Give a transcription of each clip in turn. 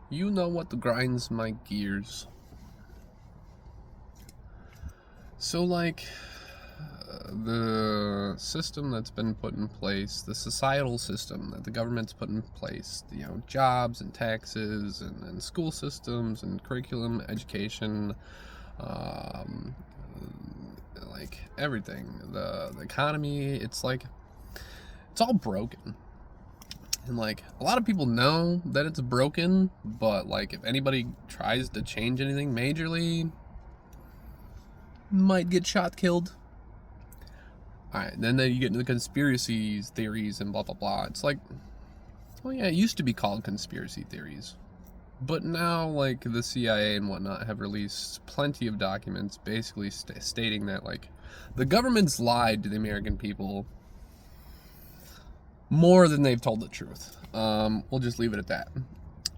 You know what grinds my gears. So, the system that's been put in place, the societal system that the government's put in place, jobs and taxes and school systems and curriculum, education, um, everything, the economy, it's all broken. And a lot of people know that it's broken, but if anybody tries to change anything majorly, might get shot, killed. Alright, then you get into the conspiracies, theories, and blah blah blah. It's oh yeah, it used to be called conspiracy theories. But now, the CIA and whatnot have released plenty of documents basically stating that, the government's lied to the American people more than they've told the truth. We'll just leave it at that.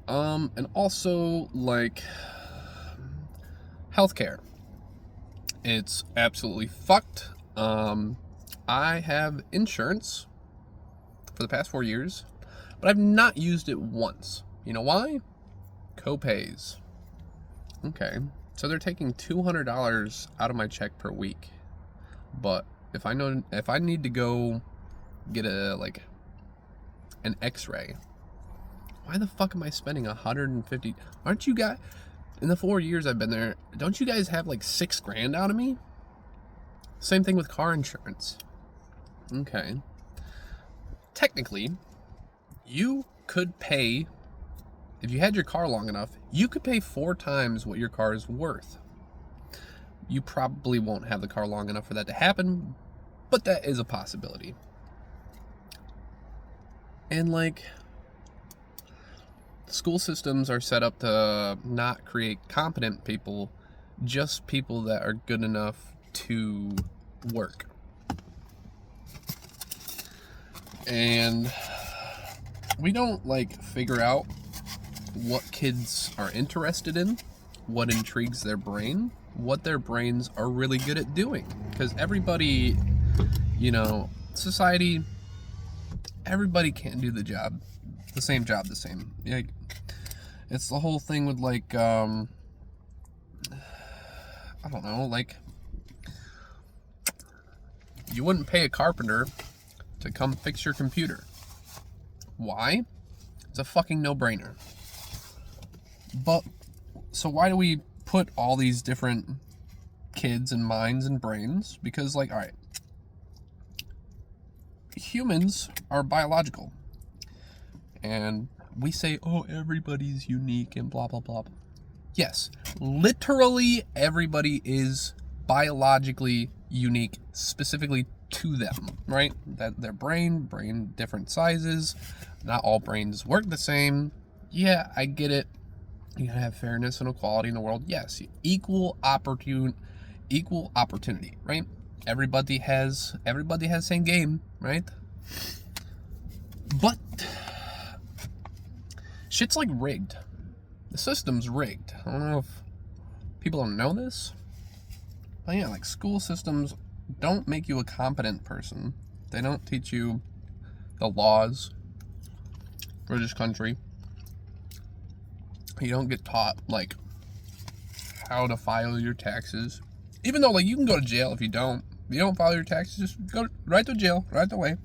And also, healthcare. It's absolutely fucked. I have insurance for the past 4 years, but I've not used it once. You know why? Copays. Okay, so they're taking $200 out of my check per week. But if I need to go get an X-ray, why the fuck am I spending $150? Aren't you guys, in the 4 years I've been there, don't you guys have $6,000 out of me? Same thing with car insurance. Okay. Technically, you could pay, if you had your car long enough, you could pay 4 times what your car is worth. You probably won't have the car long enough for that to happen, but that is a possibility. And school systems are set up to not create competent people, just people that are good enough to work. And we don't figure out what kids are interested in, what intrigues their brain, what their brains are really good at doing. Because everybody, society, everybody can't do the same job the same. It's the whole thing with I don't know, you wouldn't pay a carpenter to come fix your computer. Why? It's a fucking no-brainer. But, so why do we put all these different kids and minds and brains? Because, alright, humans are biological. And we say, oh, everybody's unique and blah, blah, blah. Yes, literally everybody is biologically unique, specifically to them, right? That their brain, different sizes. Not all brains work the same. Yeah, I get it. You gotta have fairness and equality in the world. Yes, equal opportunity, right? Everybody has same game, right? But shit's rigged. The system's rigged. I don't know if people don't know this, but yeah, school systems don't make you a competent person. They don't teach you the laws for this country. You don't get taught how to file your taxes. Even though you can go to jail if you don't. If you don't file your taxes, just go right to jail, right away.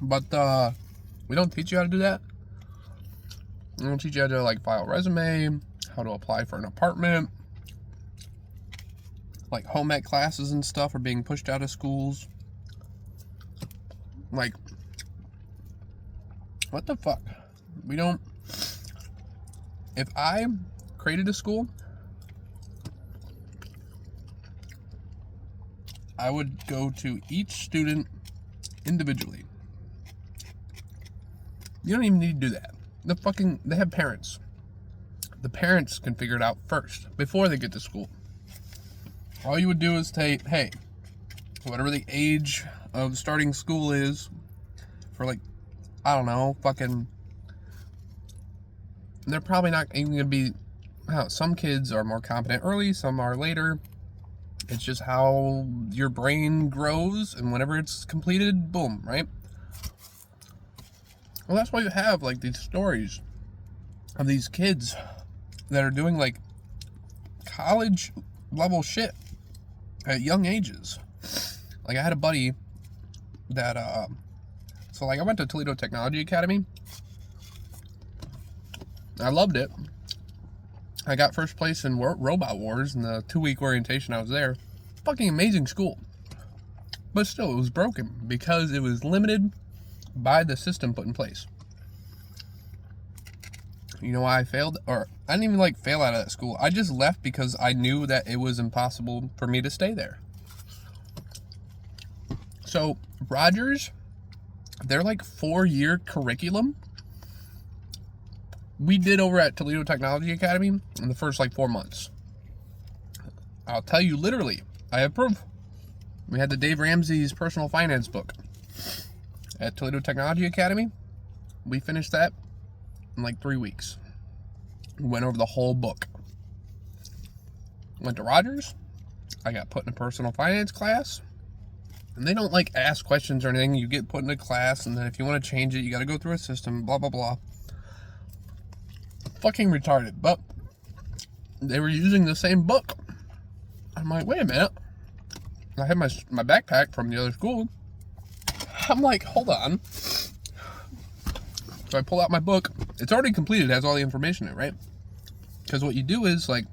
But we don't teach you how to do that. We don't teach you how to file a resume, how to apply for an apartment. Home ec classes and stuff are being pushed out of schools. What the fuck? We don't. If I created a school, I would go to each student individually. You don't even need to do that. They have parents. The parents can figure it out first, before they get to school. All you would do is take, hey, whatever the age of starting school is, for I don't know, they're probably not even going to be, some kids are more competent early, some are later. It's just how your brain grows, and whenever it's completed, boom, right? Well, that's why you have these stories of these kids that are doing like college level shit at young ages. Like I had a buddy that so like I went to Toledo Technology Academy. I loved it. I got first place in Robot Wars in the 2-week orientation I was there. Fucking amazing school. But still, it was broken because it was limited by the system put in place. You know why I failed? Or I didn't even like fail out of that school. I just left because I knew that it was impossible for me to stay there. So Rogers, their like 4-year curriculum, we did over at Toledo Technology Academy in the first like 4 months. I'll tell you literally, I have proof. We had the Dave Ramsey's personal finance book at Toledo Technology Academy. We finished that in like 3 weeks. We went over the whole book. Went to Rogers. I got put in a personal finance class. And they don't like ask questions or anything. You get put in a class, and then if you want to change it, you got to go through a system, blah, blah, blah. Fucking retarded. But they were using the same book. I'm like, wait a minute. I had my backpack from the other school. I'm like, hold on. So I pull out my book. It's already completed. It has all the information in it, right? Because what you do is, like,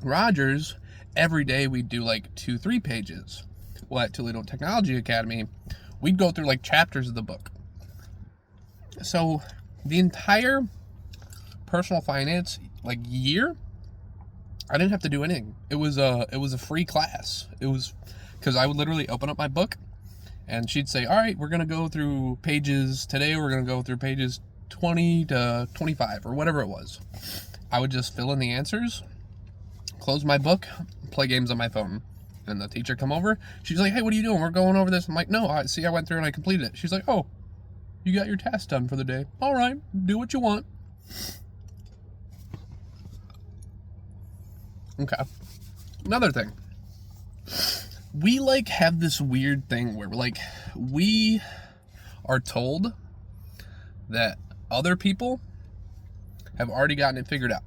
Rogers, every day we'd do, like, 2-3 pages. Well, at Toledo Technology Academy, we'd go through, like, chapters of the book. So the entire personal finance, like, year, I didn't have to do anything. It was a free class. It was because I would literally open up my book and she'd say, all right, we're going to go through pages today. We're going to go through pages 20 to 25 or whatever it was. I would just fill in the answers, close my book, play games on my phone. And the teacher come over. She's like, hey, what are you doing? We're going over this. I'm like, no, I went through and I completed it. She's like, oh, you got your task done for the day. All right, do what you want. Okay. Another thing. We like have this weird thing where like we are told that other people have already gotten it figured out.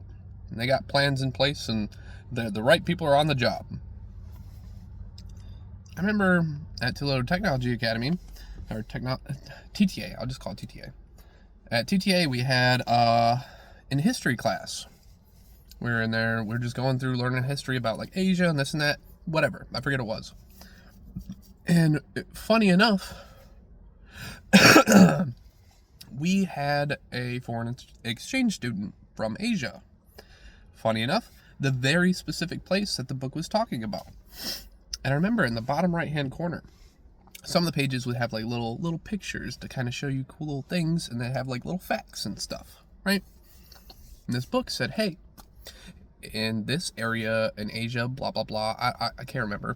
And they got plans in place and the right people are on the job. I remember at Toledo Technology Academy, or TTA, I'll just call it TTA. At TTA we had in history class. We were in there, we were just going through learning history about like Asia and this and that, whatever, I forget what it was. And funny enough, we had a foreign exchange student from Asia. Funny enough, the very specific place that the book was talking about. And I remember in the bottom right-hand corner, some of the pages would have like little pictures to kind of show you cool little things, and they have like little facts and stuff, right? And this book said, hey, in this area in Asia, blah, blah, blah, I can't remember.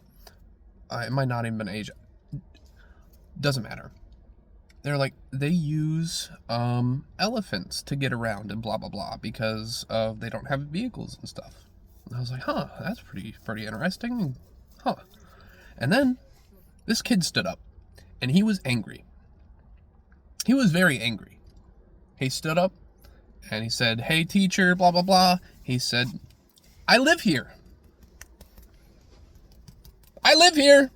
It might not even been Asia. Doesn't matter. They're like, they use elephants to get around and blah, blah, blah, because they don't have vehicles and stuff. And I was like, huh, that's pretty interesting. Huh. And then this kid stood up and he was angry. He was very angry. He stood up and he said, hey, teacher, blah, blah, blah. He said, I live here. I live here.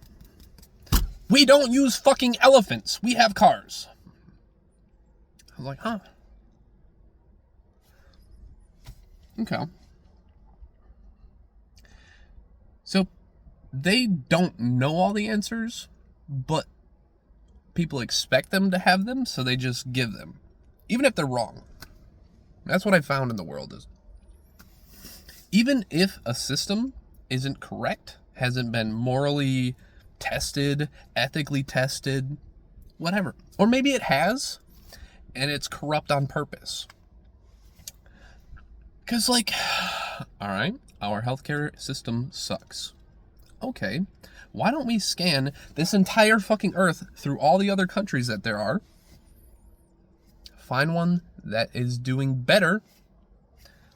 We don't use fucking elephants. We have cars. I was like, huh. Okay. So they don't know all the answers, but people expect them to have them, so they just give them, even if they're wrong. That's what I found in the world is, even if a system isn't correct, hasn't been morally tested, ethically tested, whatever, or maybe it has, and it's corrupt on purpose. Because, like, all right, our healthcare system sucks. Okay, why don't we scan this entire fucking earth through all the other countries that there are, find one that is doing better,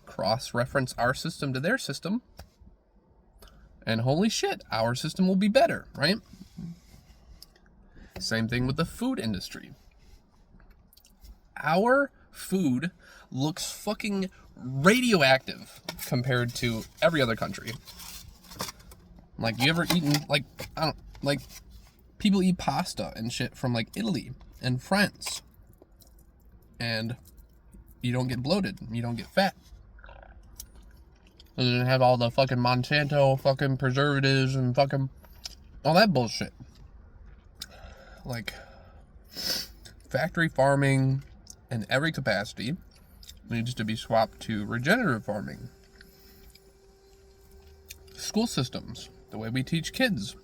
cross-reference our system to their system, and holy shit, our system will be better, right? Same thing with the food industry. Our food looks fucking radioactive compared to every other country. Like, you ever eaten, like, I don't, like, people eat pasta and shit from, like, Italy and France. And you don't get bloated. You don't get fat. It doesn't have all the fucking Monsanto fucking preservatives and fucking all that bullshit. Like, factory farming in every capacity needs to be swapped to regenerative farming. School systems, the way we teach kids,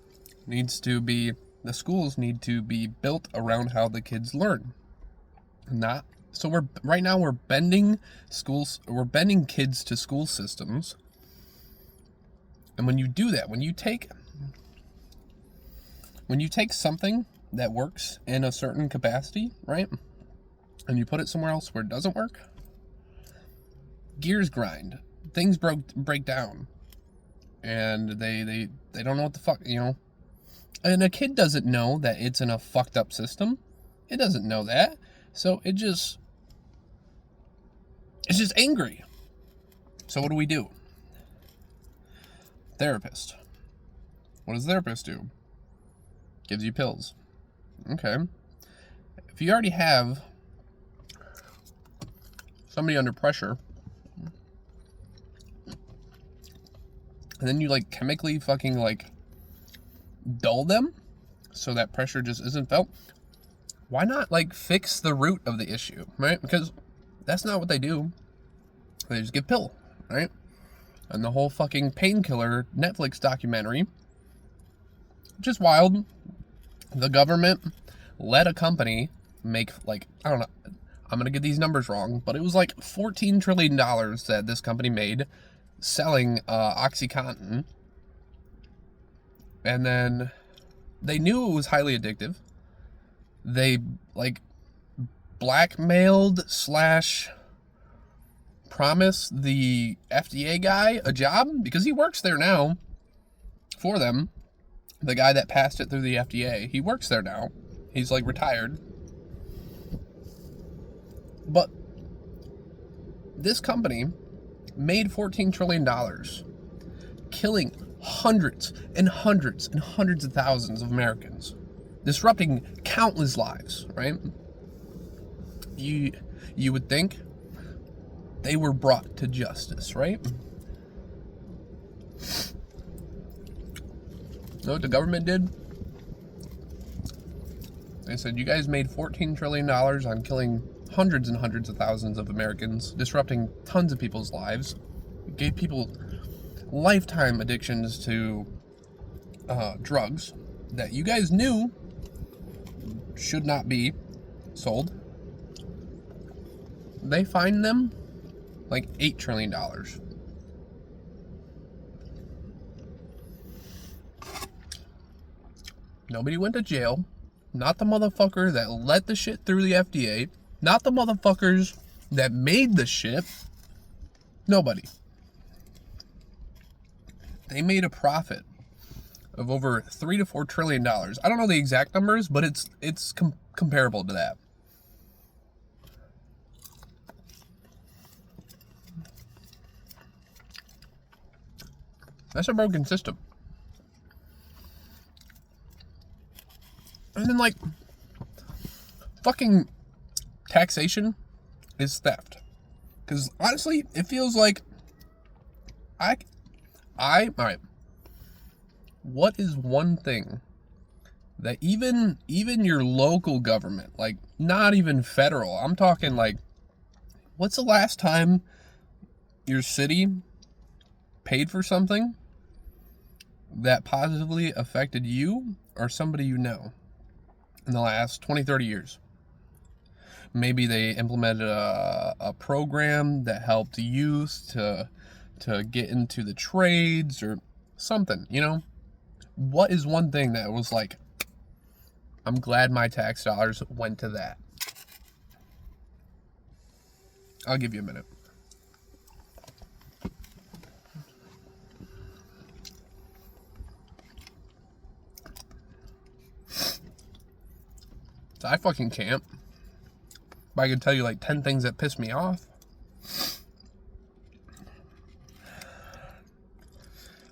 the schools need to be built around how the kids learn. So we're bending kids to school systems. And when you do that, when you take something that works in a certain capacity, right? And you put it somewhere else where it doesn't work, gears grind. Things break down. And they don't know what the fuck, you know. And a kid doesn't know that it's in a fucked up system. It doesn't know that. So it's just angry. So what do? Therapist. What does the therapist do? Gives you pills. Okay. If you already have somebody under pressure, and then you like chemically fucking like dull them so that pressure just isn't felt, why not like fix the root of the issue, right? Because that's not what they do. They just give pill, right? And the whole fucking Painkiller Netflix documentary, which is wild. The government let a company make, like, I don't know, I'm gonna get these numbers wrong, but it was like $14 trillion that this company made selling OxyContin. And then they knew it was highly addictive. They like blackmailed / promised the FDA guy a job because he works there now for them. The guy that passed it through the FDA, he works there now. He's like retired. But this company made $14 trillion, killing hundreds and hundreds and hundreds of thousands of Americans, disrupting countless lives, right? You would think they were brought to justice, right? You know what the government did? They said, you guys made $14 trillion on killing hundreds and hundreds of thousands of Americans, disrupting tons of people's lives. You gave people lifetime addictions to drugs that you guys knew should not be sold. They fined them like $8 trillion. Nobody went to jail. Not the motherfucker that let the shit through the FDA. Not the motherfuckers that made the shit. Nobody. They made a profit of over $3 to $4 trillion. I don't know the exact numbers, but it's comparable to that. That's a broken system. And then, like, fucking taxation is theft. Because, honestly, it feels like alright. What is one thing that even your local government, like, not even federal, I'm talking, like, what's the last time your city paid for something that positively affected you or somebody you know in the last 20, 30 years? Maybe they implemented a program that helped youth to get into the trades or something, you know? What is one thing that was like, I'm glad my tax dollars went to that? I'll give you a minute. I fucking can't. I could tell you like 10 things that piss me off.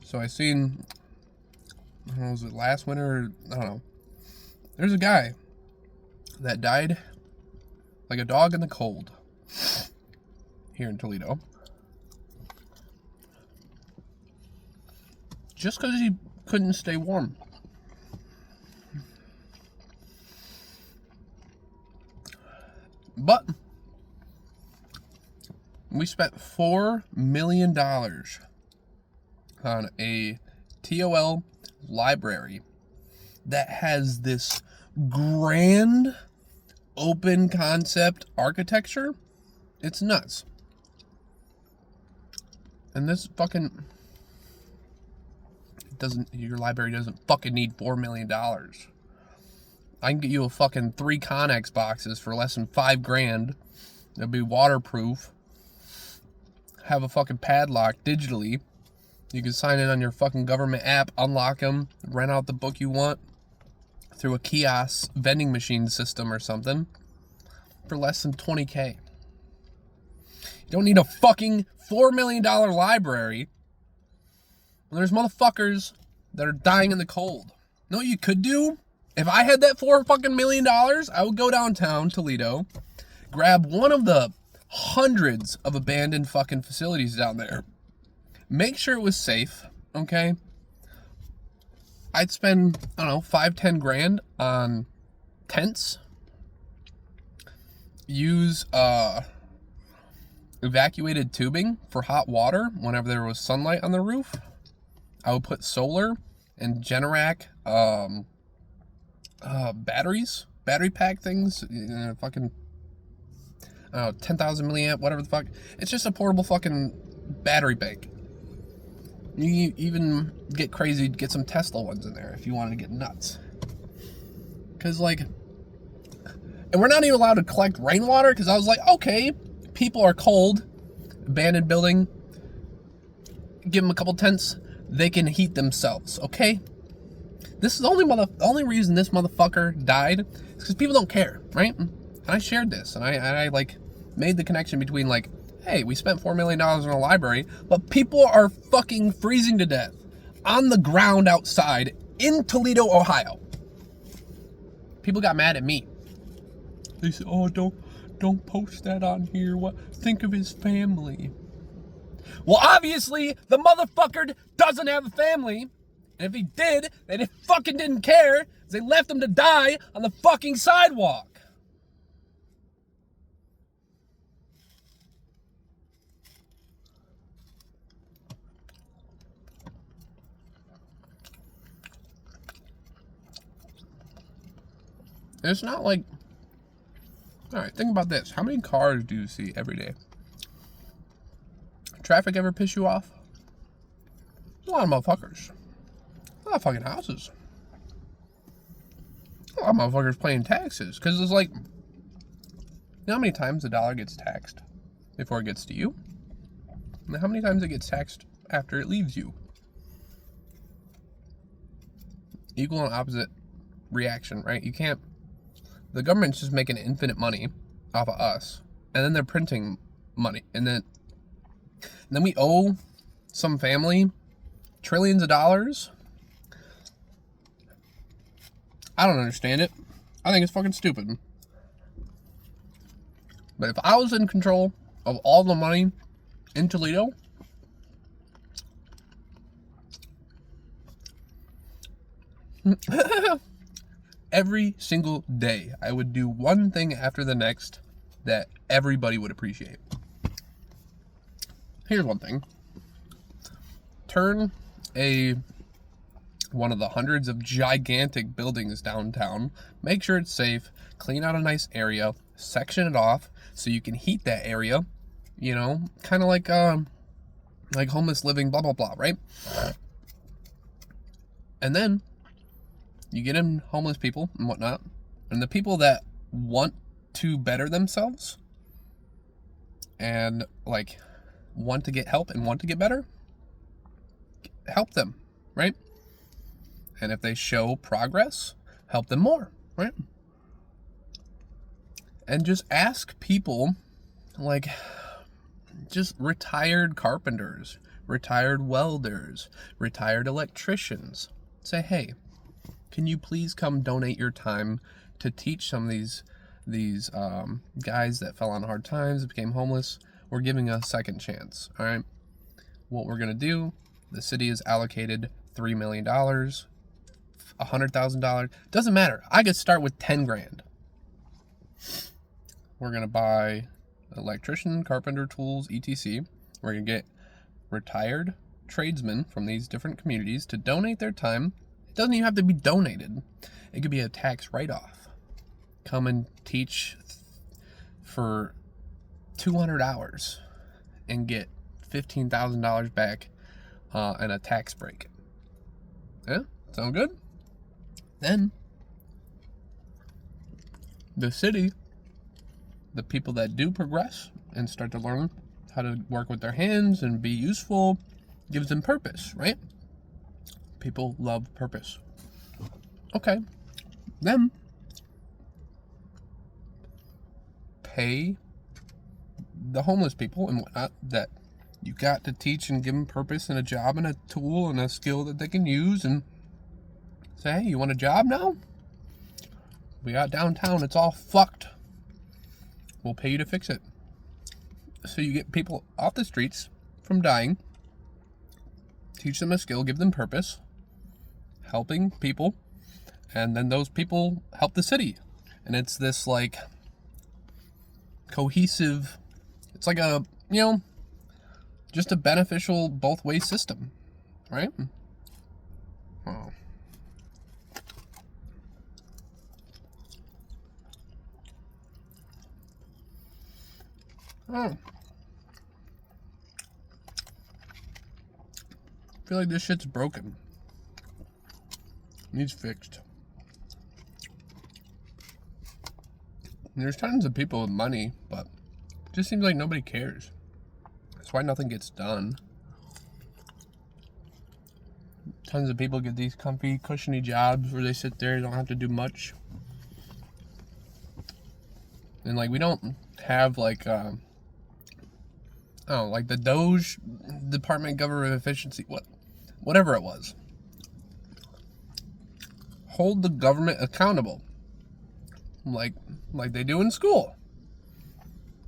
So I seen, was it last winter? I don't know. There's a guy that died like a dog in the cold here in Toledo. Just because he couldn't stay warm. But we spent $4 million on a TOL library that has this grand open concept architecture. It's nuts. And this fucking your library doesn't fucking need $4 million. I can get you a fucking 3 Connex boxes for less than $5,000. They'll be waterproof. Have a fucking padlock digitally. You can sign in on your fucking government app, unlock them, rent out the book you want through a kiosk vending machine system or something for less than $20,000. You don't need a fucking $4 million library. There's motherfuckers that are dying in the cold. You know what you could do? If I had that $4 million, I would go downtown Toledo, grab one of the hundreds of abandoned fucking facilities down there, make sure it was safe, okay? I'd spend, I don't know, $5-10 grand on tents, use evacuated tubing for hot water whenever there was sunlight on the roof. I would put solar and Generac battery pack things, fucking 10,000 milliamp, whatever the fuck. It's just a portable fucking battery bank. You even get crazy, get some Tesla ones in there if you wanted to get nuts. Cause like, and we're not even allowed to collect rainwater, because I was like, okay, people are cold, abandoned building, give them a couple tents, they can heat themselves, okay? This is the only reason this motherfucker died is because people don't care, right? And I shared this, and I like made the connection between like, hey, we spent $4 million in a library, but people are fucking freezing to death on the ground outside in Toledo, Ohio. People got mad at me. They said, oh, don't post that on here. What? Think of his family. Well, obviously, the motherfucker doesn't have a family. And if he did, they fucking didn't care. They left him to die on the fucking sidewalk. It's not like... Alright, think about this. How many cars do you see every day? Traffic ever piss you off? A lot of motherfuckers. A lot of fucking houses. A lot of motherfuckers paying taxes. Because it's like... You know how many times the dollar gets taxed before it gets to you? And how many times it gets taxed after it leaves you? Equal and opposite reaction, right? You can't... The government's just making infinite money off of us. And then they're printing money. And then we owe some family trillions of dollars. I don't understand it. I think it's fucking stupid. But if I was in control of all the money in Toledo, every single day, I would do one thing after the next that everybody would appreciate. Here's one thing. Turn one of the hundreds of gigantic buildings downtown, make sure it's safe, clean out a nice area, section it off so you can heat that area, you know, kind of like homeless living, blah, blah, blah, right? And then you get in homeless people and whatnot, and the people that want to better themselves and like want to get help and want to get better, help them, right? And if they show progress, help them more, right? and just ask people, like, just retired carpenters, retired welders, retired electricians. Say, hey, can you please come donate your time to teach some of these guys that fell on hard times, became homeless? We're giving a second chance, all right? What we're going to do, the city has allocated $3 million, $100,000. Doesn't matter. I could start with 10 grand. We're going to buy electrician, carpenter, tools, etc. We're going to get retired tradesmen from these different communities to donate their time. It doesn't even have to be donated. It could be a tax write-off. Come and teach for 200 hours and get $15,000 back and a tax break. Yeah? Sound good? Then the city, the people that do progress and start to learn how to work with their hands and be useful, gives them purpose, right? People love purpose. Okay. Then pay the homeless people and whatnot that you got to teach and give them purpose and a job and a tool and a skill that they can use, and say, hey, you want a job now? We got downtown, it's all fucked. We'll pay you to fix it. So you get people off the streets from dying, teach them a skill, give them purpose, helping people, and then those people help the city. And it's this like cohesive, it's like a, just a beneficial both way system, right? Oh. I feel like this shit's broken. Needs fixed. And there's tons of people with money, but it just seems like nobody cares. That's why nothing gets done. Tons of people get these comfy, cushiony jobs where they sit there, don't have to do much. And like, we don't have like like the Doge Department of Government Efficiency, whatever it was. Hold the government accountable, like they do in school.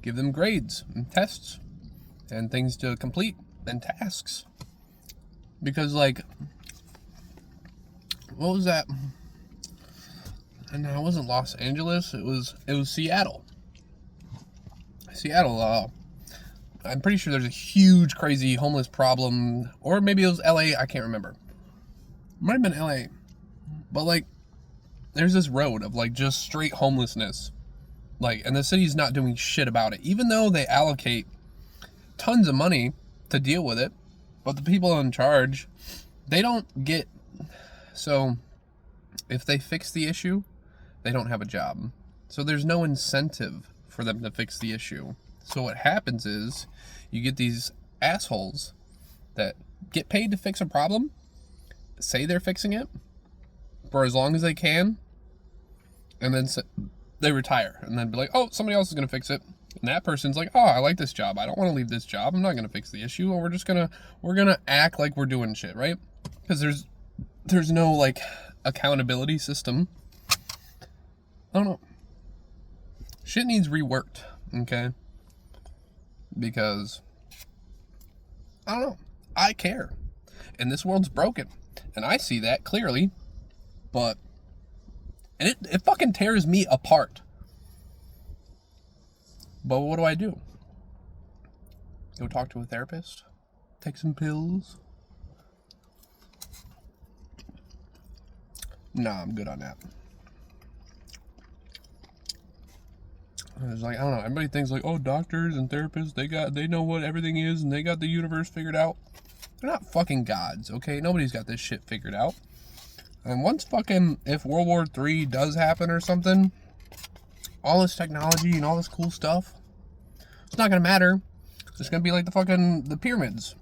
Give them grades and tests and things to complete and tasks. Because like, what was that? And it wasn't Los Angeles. It was Seattle. I'm pretty sure there's a huge, crazy homeless problem, or maybe it was LA, I can't remember. It might have been LA. But like, there's this road of like just straight homelessness. Like, and the city's not doing shit about it, even though they allocate tons of money to deal with it. But the people in charge, they don't get, so if they fix the issue, they don't have a job. So there's no incentive for them to fix the issue. So what happens is you get these assholes that get paid to fix a problem, say they're fixing it for as long as they can, and then they retire and then be like, oh, somebody else is going to fix it. And that person's like, oh, I like this job. I don't want to leave this job. I'm not going to fix the issue. Or we're going to act like we're doing shit, right? Because there's no like accountability system. I don't know. Shit needs reworked, okay? Because, I don't know, I care. And this world's broken. And I see that clearly. But, and it fucking tears me apart. But what do? Go talk to a therapist? Take some pills? Nah, I'm good on that. It's like, I don't know, everybody thinks like, oh, doctors and therapists, they know what everything is and they got the universe figured out. They're not fucking gods, okay? Nobody's got this shit figured out. And once if World War III does happen or something, all this technology and all this cool stuff, it's not gonna matter. It's gonna be like the pyramids.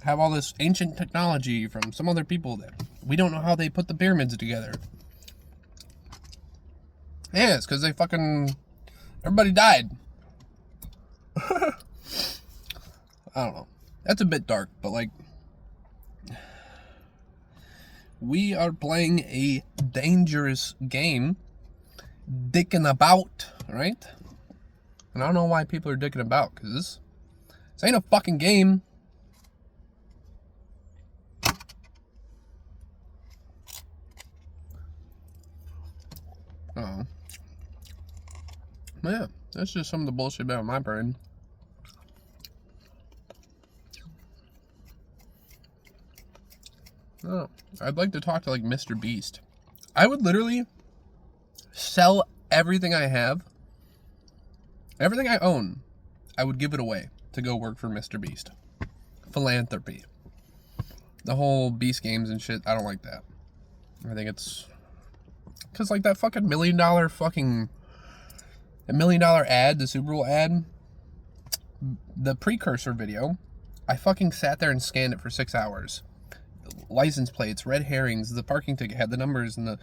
Have all this ancient technology from some other people that we don't know how they put the pyramids together. Yeah, it's because they Everybody died. I don't know. That's a bit dark, but like, we are playing a dangerous game, dicking about, right? And I don't know why people are dicking about, because this ain't a fucking game. Oh. Yeah, that's just some of the bullshit about my brain. Oh, I'd like to talk to like Mr. Beast. I would literally sell everything I have, everything I own. I would give it away to go work for Mr. Beast. Philanthropy. The whole Beast games and shit, I don't like that. I think it's because like that fucking $1 million ad, the Super Bowl ad, the precursor video, I fucking sat there and scanned it for 6 hours. License plates, red herrings, the parking ticket had the numbers, and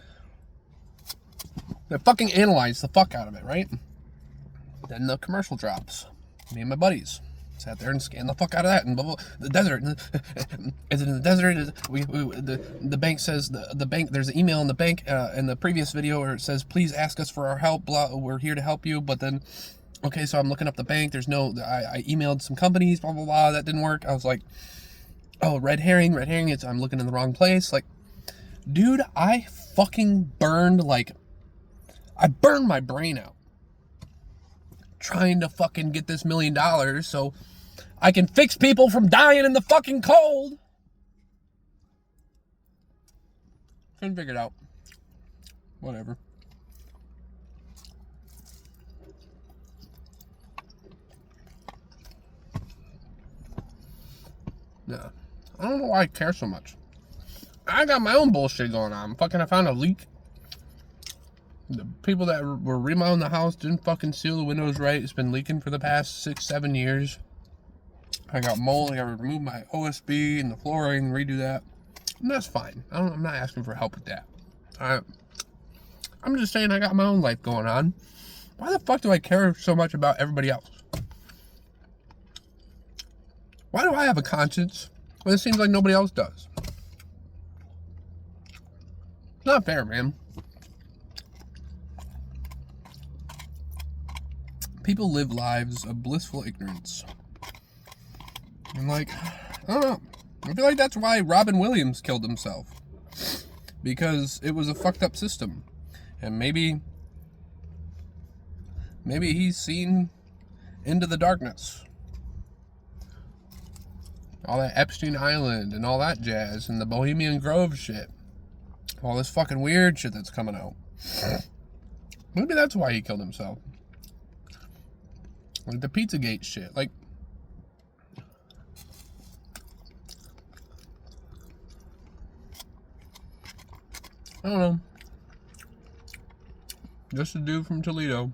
they fucking analyzed the fuck out of it, right? Then the commercial drops. Me and my buddies sat there and scanned the fuck out of that, and blah, blah, the desert. Is it in the desert? The bank says the bank. There's an email in the bank in the previous video where it says, "Please ask us for our help. Blah, we're here to help you." But then, okay, so I'm looking up the bank. There's no. I emailed some companies. Blah blah blah. That didn't work. I was like, oh, red herring. It's I'm looking in the wrong place. Like, dude, I fucking burned my brain out trying to fucking get this $1 million so I can fix people from dying in the fucking cold. Couldn't figure it out. Whatever. Yeah. I don't know why I care so much. I got my own bullshit going on. I found a leak. The people that were remodeling the house didn't fucking seal the windows right. It's been leaking for the past 6-7 years. I got mold. I got to remove my OSB and the flooring, redo that. And that's fine. I'm not asking for help with that. I'm just saying I got my own life going on. Why the fuck do I care so much about everybody else? Why do I have a conscience when it seems like nobody else does? It's not fair, man. People live lives of blissful ignorance. And like, I don't know. I feel like that's why Robin Williams killed himself. Because it was a fucked up system. And maybe he's seen into the darkness. All that Epstein Island and all that jazz and the Bohemian Grove shit. All this fucking weird shit that's coming out. Maybe that's why he killed himself. Like the Pizzagate shit. Like, I don't know. Just a dude from Toledo.